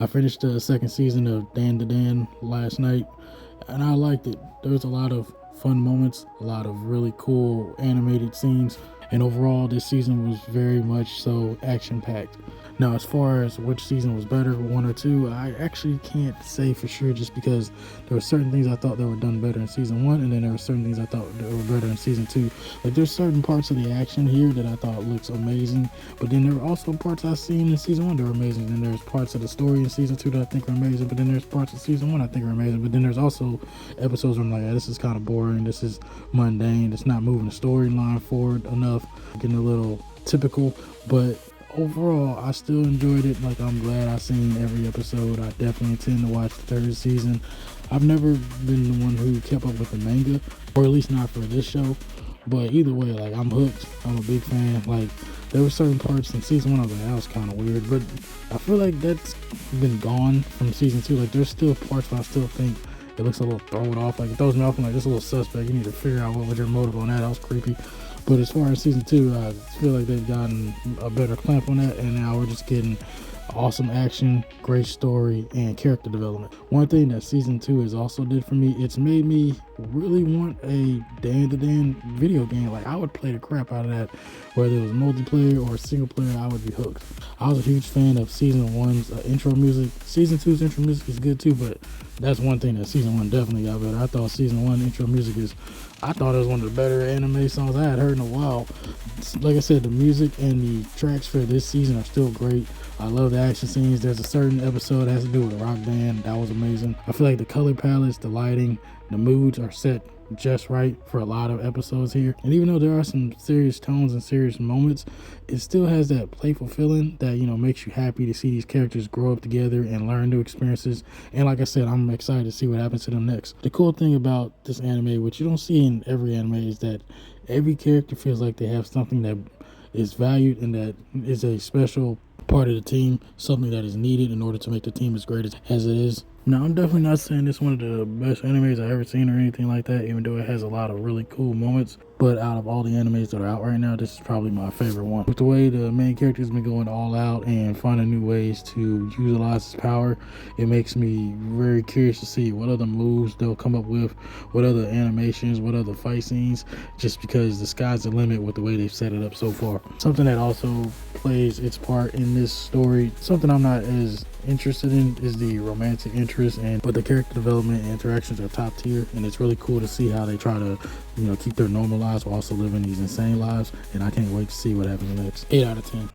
I finished the second season of dandadan last night, and I liked it. There was a lot of fun moments, a lot of really cool animated scenes, and overall this season was very much so action packed. Now, as far as which season was better, one or two, I actually can't say for sure, just because there were certain things I thought that were done better in season one, and then there were certain things I thought that were better in season two. Like, there's certain parts of the action here that I thought looks amazing, but then there were also parts I've seen in season one that were amazing. And there's parts of the story in season two that I think are amazing, but then there's parts of season one I think are amazing. But then there's also episodes where I'm like, this is kind of boring, this is mundane, it's not moving the storyline forward enough, getting a little typical. But overall, I still enjoyed it. Like, I'm glad I seen every episode. I definitely intend to watch the third season. I've never been the one who kept up with the manga, or at least not for this show. But either way, like, I'm hooked. I'm a big fan. Like, there were certain parts in season one I was like, that was kind of weird, but I feel like that's been gone from season two. Like, there's still parts where I still think it looks a little thrown off. Like, it throws me off. I'm like, this is a little suspect. You need to figure out what was your motive on that. That was creepy. But as far as season two, I feel like they've gotten a better clamp on that, and now we're just getting awesome action, great story, and character development. One thing that season two has also did for me, it's made me really want a dandadan video game. Like, I would play the crap out of that, whether it was multiplayer or single player. I would be hooked. I was a huge fan of season one's intro music. Season two's intro music is good too, but that's one thing that season one definitely got better. I thought season one intro music I thought it was one of the better anime songs I had heard in a while. Like I said, the music and the tracks for this season are still great. I love the action scenes. There's a certain episode that has to do with a rock band. That was amazing. I feel like the color palettes, the lighting, the moods are set just right for a lot of episodes here. And even though there are some serious tones and serious moments, it still has that playful feeling that, makes you happy to see these characters grow up together and learn new experiences. And like I said, I'm excited to see what happens to them next. The cool thing about this anime, which you don't see in every anime, is that every character feels like they have something that is valued and that is a special part of the team, something that is needed in order to make the team as great as it is. Now, I'm definitely not saying this is one of the best animes I've ever seen or anything like that, even though it has a lot of really cool moments. But out of all the animes that are out right now, this is probably my favorite one. With the way the main character has been going all out and finding new ways to utilize his power, it makes me very curious to see what other moves they'll come up with, what other animations, what other fight scenes, just because the sky's the limit with the way they've set it up so far. Something that also plays its part in this story, something I'm not as interested in, is the romantic interest, but the character development and interactions are top tier, and it's really cool to see how they try to keep their normal lives while also living these insane lives, and I can't wait to see what happens next. 8 out of 10.